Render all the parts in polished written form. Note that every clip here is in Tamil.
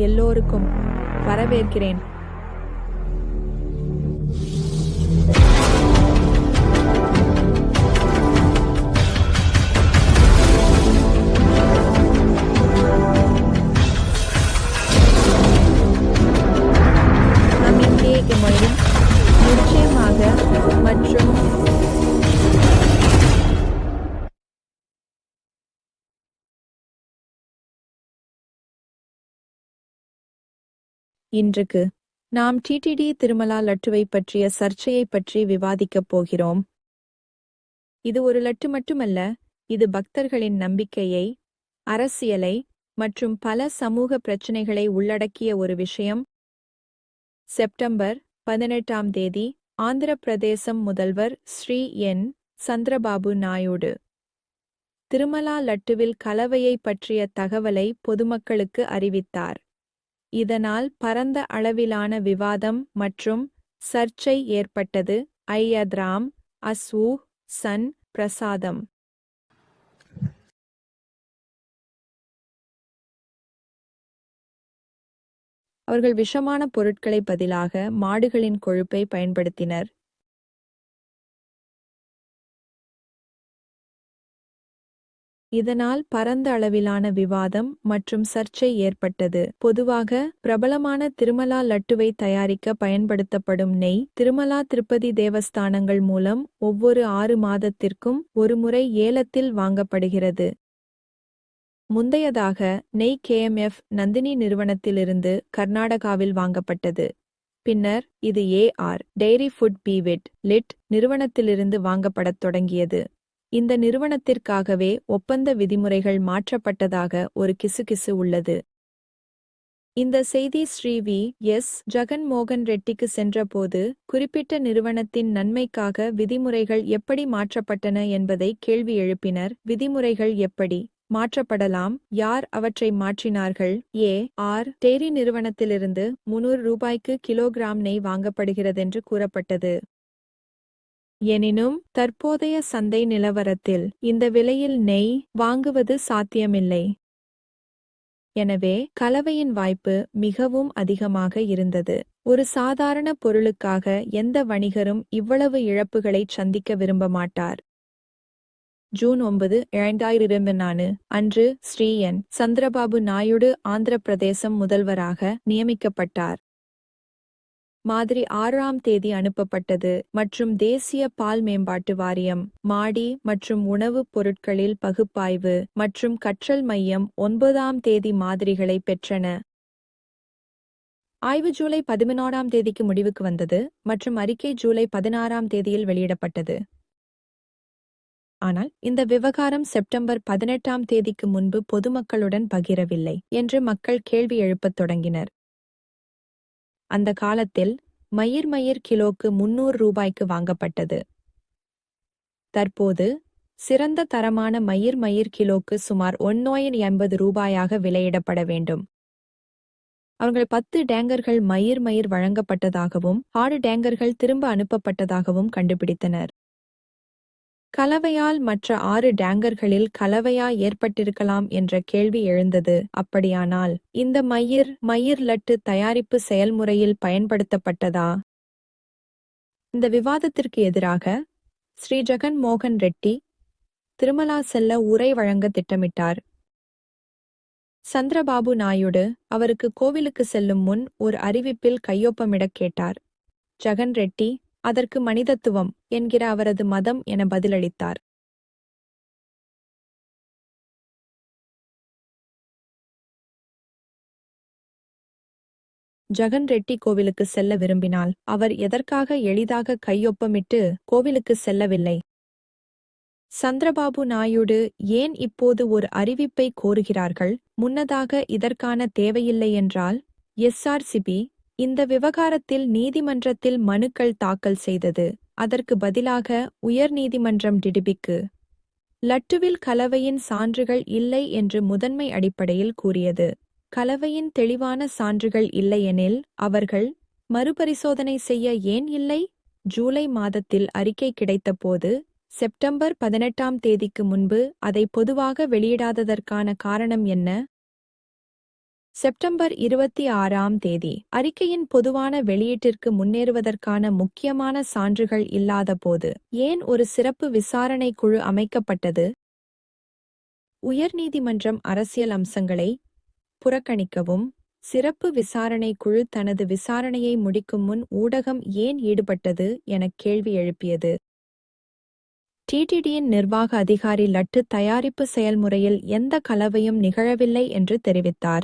எல்லோருக்கும் வரவேற்கிறேன். நாம் இங்கே எம்மொழியும் நிச்சயமாக மற்றும் இன்றுக்கு நாம் டிடிடி திருமலா லட்டுவை பற்றிய சர்ச்சையை பற்றி விவாதிக்கப் போகிறோம். இது ஒரு லட்டு மட்டுமல்ல, இது பக்தர்களின் நம்பிக்கையை, அரசியலை மற்றும் பல சமூக பிரச்சினைகளை உள்ளடக்கிய ஒரு விஷயம். செப்டம்பர் 18ஆம் தேதி ஆந்திர பிரதேசம் முதல்வர் ஸ்ரீ என். சந்திரபாபு நாயுடு திருமலா லட்டுவில் கலவையை பற்றிய தகவலை பொதுமக்களுக்கு அறிவித்தார். இதனால் பரந்த அளவிலான விவாதம் மற்றும் சர்ச்சை ஏற்பட்டது. ஐயத்ராம் அஸ்வு சன் பிரசாதம் அவர்கள் விஷமான பொருட்களை பதிலாக மாடுகளின் கொழுப்பை பயன்படுத்தினர். இதனால் பரந்த அளவிலான விவாதம் மற்றும் சர்ச்சை ஏற்பட்டது. பொதுவாக பிரபலமான திருமலா லட்டுவை தயாரிக்க பயன்படுத்தப்படும் நெய் திருமலா திருப்பதி தேவஸ்தானங்கள் மூலம் ஒவ்வொரு 6 மாதத்திற்கும் ஒருமுறை ஏலத்தில் வாங்கப்படுகிறது. முந்தையதாக நெய் KMF நந்தினி நிறுவனத்திலிருந்து கர்நாடகாவில் வாங்கப்பட்டது. பின்னர் இது AR dairy food private ltd நிறுவனத்திலிருந்து வாங்கப்படத் தொடங்கியது. இந்த நிறுவனத்திற்காகவே ஒப்பந்த விதிமுறைகள் மாற்றப்பட்டதாக ஒரு கிசுகிசு உள்ளது. இந்த செய்தி ஸ்ரீ வி. எஸ். ஜகன் மோகன் ரெட்டிக்கு சென்றபோது குறிப்பிட்ட நிறுவனத்தின் நன்மைக்காக விதிமுறைகள் எப்படி மாற்றப்பட்டன என்பதை கேள்வி எழுப்பினர். விதிமுறைகள் எப்படி மாற்றப்படலாம், யார் அவற்றை மாற்றினார்கள்? AR டெய்ரி நிறுவனத்திலிருந்து 300 ரூபாய்க்கு கிலோகிராம் நெய் வாங்கப்படுகிறதென்று கூறப்பட்டது. எனினும் தற்போதைய சந்தை நிலவரத்தில் இந்த விலையில் நெய் வாங்குவது சாத்தியமில்லை. எனவே கலவையின் வாய்ப்பு மிகவும் அதிகமாக இருந்தது. ஒரு சாதாரண பொருளுக்காக எந்த வணிகரும் இவ்வளவு இழப்புகளைச் சந்திக்க விரும்ப மாட்டார். ஜூன் 9, 2024 அன்று ஸ்ரீ என். சந்திரபாபு நாயுடு ஆந்திர பிரதேசம் முதல்வராக நியமிக்கப்பட்டார். மாதிரி 6ஆம் தேதி அனுப்பப்பட்டது மற்றும் தேசிய பால் மேம்பாட்டு வாரியம், மாடி மற்றும் உணவுப் பொருட்களில் பகுப்பாய்வு மற்றும் கற்றல் மையம் 9ஆம் தேதி மாதிரிகளை பெற்றன. ஆய்வு ஜூலை 11ஆம் தேதிக்கு முடிவுக்கு வந்தது மற்றும் அறிக்கை ஜூலை 16ஆம் தேதியில் வெளியிடப்பட்டது. ஆனால் இந்த விவகாரம் செப்டம்பர் 18ஆம் தேதிக்கு முன்பு பொதுமக்களுடன் பகிரவில்லை என்று மக்கள் கேள்வி எழுப்பத் தொடங்கினர். அந்த காலத்தில் மயிர் கிலோக்கு 300 ரூபாய்க்கு வாங்கப்பட்டது. தற்போது சிறந்த தரமான மயிர் கிலோக்கு சுமார் 180 ரூபாயாக விலையிடப்பட வேண்டும். அவர்கள் 10 டேங்கர்கள் மயிர் வழங்கப்பட்டதாகவும் 6 டேங்கர்கள் திரும்ப அனுப்பப்பட்டதாகவும் கண்டுபிடித்தனர். கலவையால் மற்ற 6 டேங்கர்களில் கலவையா ஏற்பட்டிருக்கலாம் என்ற கேள்வி எழுந்தது. அப்படியானால் இந்த மயிர் லட்டு தயாரிப்பு செயல்முறையில் பயன்படுத்தப்பட்டதா? இந்த விவாதத்திற்கு எதிராக ஸ்ரீ ஜகன் மோகன் ரெட்டி திருமலா செல்ல உரை வழங்க திட்டமிட்டார். சந்திரபாபு நாயுடு அவருக்கு கோவிலுக்கு செல்லும் முன் ஒரு அறிவிப்பில் கையொப்பமிடக் கேட்டார். ஜகன் ரெட்டி அதற்கு மனிதத்துவம் என்கிற அவரது மதம் என பதிலளித்தார். ஜகன் ரெட்டி கோவிலுக்கு செல்ல விரும்பினால் அவர் எதற்காக எளிதாக கையொப்பமிட்டு கோவிலுக்கு செல்லவில்லை? சந்திரபாபு நாயுடு ஏன் இப்போது ஒரு அறிவிப்பை கோருகிறார்கள்? முன்னதாக இதற்கான தேவையில்லை என்றால் SRCB இந்த விவகாரத்தில் நீதிமன்றத்தில் மனுக்கள் தாக்கல் செய்தது. அதற்கு பதிலாக உயர்நீதிமன்றம் டிடிபிக்கு லட்டுவில் கலவையின் சான்றுகள் இல்லை என்று முதன்மை அடிப்படையில் கூறியது. கலவையின் தெளிவான சான்றுகள் இல்லையெனில் அவர்கள் மறுபரிசோதனை செய்ய ஏன் இல்லை? ஜூலை மாதத்தில் அறிக்கை கிடைத்தபோது செப்டம்பர் 18ஆம் தேதிக்கு முன்பு அதை பொதுவாக வெளியிடாததற்கான காரணம் என்ன? செப்டம்பர் 26ஆம் தேதி அறிக்கையின் பொதுவான வெளியீட்டிற்கு முன்னேறுவதற்கான முக்கியமான சான்றுகள் இல்லாதபோது ஏன் ஒரு சிறப்பு விசாரணை குழு அமைக்கப்பட்டது? உயர்நீதிமன்றம் அரசியல் அம்சங்களை புறக்கணிக்கவும் சிறப்பு விசாரணை குழு தனது விசாரணையை முடிக்கும் முன் ஊடகம் ஏன் ஈடுபட்டது என கேள்வி எழுப்பியது. டிடிடியின் நிர்வாக அதிகாரி லட்டு தயாரிப்பு செயல்முறையில் எந்த கலவையும் நிகழவில்லை என்று தெரிவித்தார்.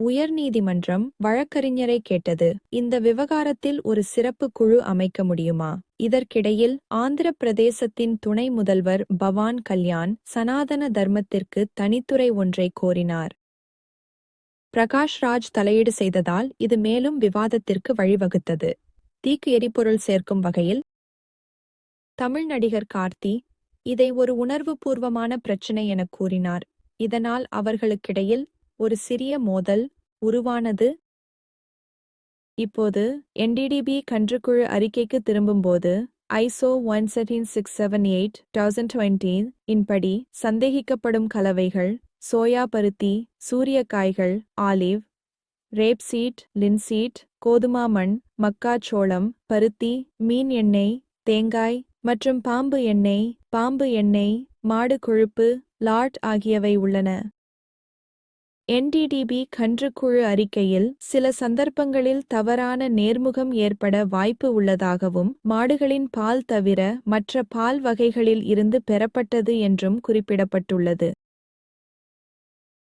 உயர்நீதிமன்றம் வழக்கறிஞரை கேட்டது, இந்த விவகாரத்தில் ஒரு சிறப்பு குழு அமைக்க முடியுமா? இதற்கிடையில் ஆந்திர பிரதேசத்தின் துணை முதல்வர் பவான் கல்யாண் சனாதன தர்மத்திற்கு தனித்துறை ஒன்றை கோரினார். பிரகாஷ் ராஜ் தலையீடு செய்ததால் இது மேலும் விவாதத்திற்கு வழிவகுத்தது. தீக்கு எரிபொருள் சேர்க்கும் வகையில் தமிழ் நடிகர் கார்த்தி இதை ஒரு உணர்வுபூர்வமான பிரச்சினை என கூறினார். இதனால் அவர்களுக்கிடையில் ஒரு சிறிய மோதல் உருவானது. இப்போது என்டிடிபி கன்றுக்குழு அறிக்கைக்கு திரும்பும்போது ISO 17678/2020 இன்படி சந்தேகிக்கப்படும் கலவைகள் சோயா பருத்தி, சூரியக்காய்கள், ஆலிவ், ரேப்சீட், லின்சீட், கோதுமா மண், மக்காச்சோளம், பருத்தி, மீன் எண்ணெய், தேங்காய் மற்றும் பாம்பு எண்ணெய், மாடு கொழுப்பு, லாட் ஆகியவை உள்ளன. என்டிடிபி கன்றுக்குழு அறிக்கையில் சில சந்தர்ப்பங்களில் தவறான நேர்முகம் ஏற்பட வாய்ப்பு உள்ளதாகவும் மாடுகளின் பால் தவிர மற்ற பால் வகைகளில் இருந்து பெறப்பட்டது என்றும் குறிப்பிடப்பட்டுள்ளது.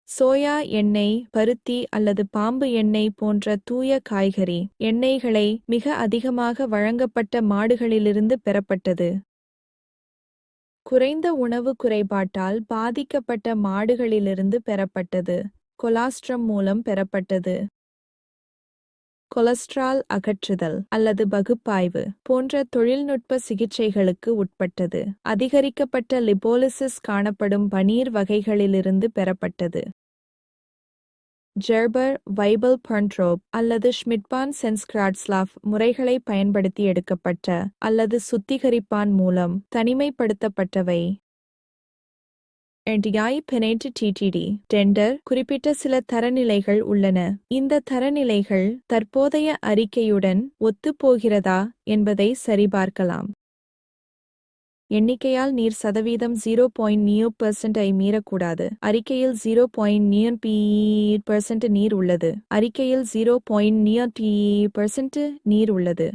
சோயா எண்ணெய், பருத்தி அல்லது பாம்பு எண்ணெய் போன்ற தூய காய்கறி எண்ணெய்களை மிக அதிகமாக வழங்கப்பட்ட மாடுகளிலிருந்து பெறப்பட்டது. குறைந்த உணவு குறைபாட்டால் பாதிக்கப்பட்ட மாடுகளிலிருந்து பெறப்பட்டது. கொலாஸ்ட்ரம் மூலம் பெறப்பட்டது. கொலஸ்ட்ரால் அகற்றுதல் அல்லது பகுப்பாய்வு போன்ற தொழில்நுட்ப சிகிச்சைகளுக்கு உட்பட்டது. அதிகரிக்கப்பட்ட லிபோலிசிஸ் காணப்படும் பனீர் வகைகளிலிருந்து பெறப்பட்டது. ஜெர்பர், வைபல் பர்ன்ட்ரோப் அல்லது ஷ்மிட்பான் சென்ஸ்கிராட்ஸ்லாஃப் முறைகளை பயன்படுத்தி எடுக்கப்பட்ட அல்லது சுத்திகரிப்பான் மூலம் தனிமைப்படுத்தப்பட்டவை. டிடிடி டெண்டர் குறிப்பிட்ட சில தரநிலைகள் உள்ளன. இந்த தரநிலைகள் தற்போதைய அறிக்கையுடன் ஒத்துப்போகிறதா என்பதை சரிபார்க்கலாம். எண்ணிக்கையால் நீர் சதவீதம் 0.9% ஐ மீறக்கூடாது. அறிக்கையில் 0.9% நீர் உள்ளது. அறிக்கையில் 0.9% நீர் உள்ளது.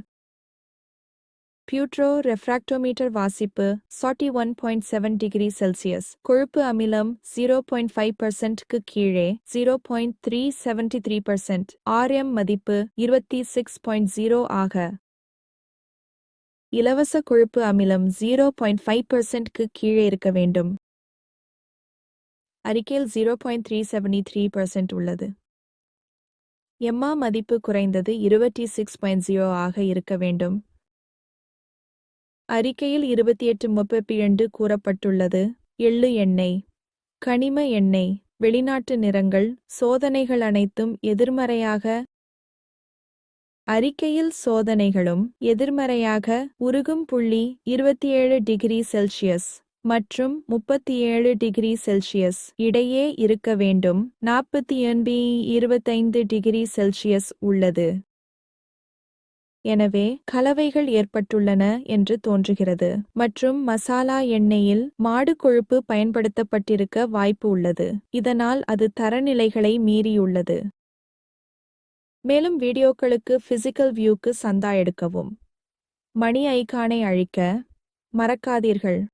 பியூட்ரோ ரெஃப்ராக்டோமீட்டர் வாசிப்பு 41.7°C. கொழுப்பு அமிலம் 0.5%க்கு கீழே 0.373%. RM மதிப்பு 26.0 ஆக. இலவச கொழுப்பு அமிலம் 0.5%க்கு கீழே இருக்க வேண்டும். அறிக்கையில் 0.373% உள்ளது. எம்மா மதிப்பு குறைந்தது 26.0 ஆக இருக்க வேண்டும். அறிக்கையில் 28.32 கூறப்பட்டுள்ளது. எள்ளு எண்ணெய், கனிம எண்ணெய், வெளிநாட்டு நிறங்கள் சோதனைகள் அனைத்தும் எதிர்மறையாக. அறிக்கையில் சோதனைகளும் எதிர்மறையாக உருகும் புள்ளி 27°C மற்றும் 37°C இடையே இருக்க வேண்டும். 48.25°C உள்ளது. எனவே கலவைகள் ஏற்பட்டுள்ளன என்று தோன்றுகிறது மற்றும் மசாலா எண்ணெயில் மாடு கொழுப்பு பயன்படுத்தப்பட்டிருக்க வாய்ப்பு உள்ளது. இதனால் அது தரநிலைகளை மீறியுள்ளது. மேலும் வீடியோக்களுக்கு பிசிக்கல் வியூக்கு சந்தா எடுக்கவும். மணி ஐகானை அழிக்க மறக்காதீர்கள்.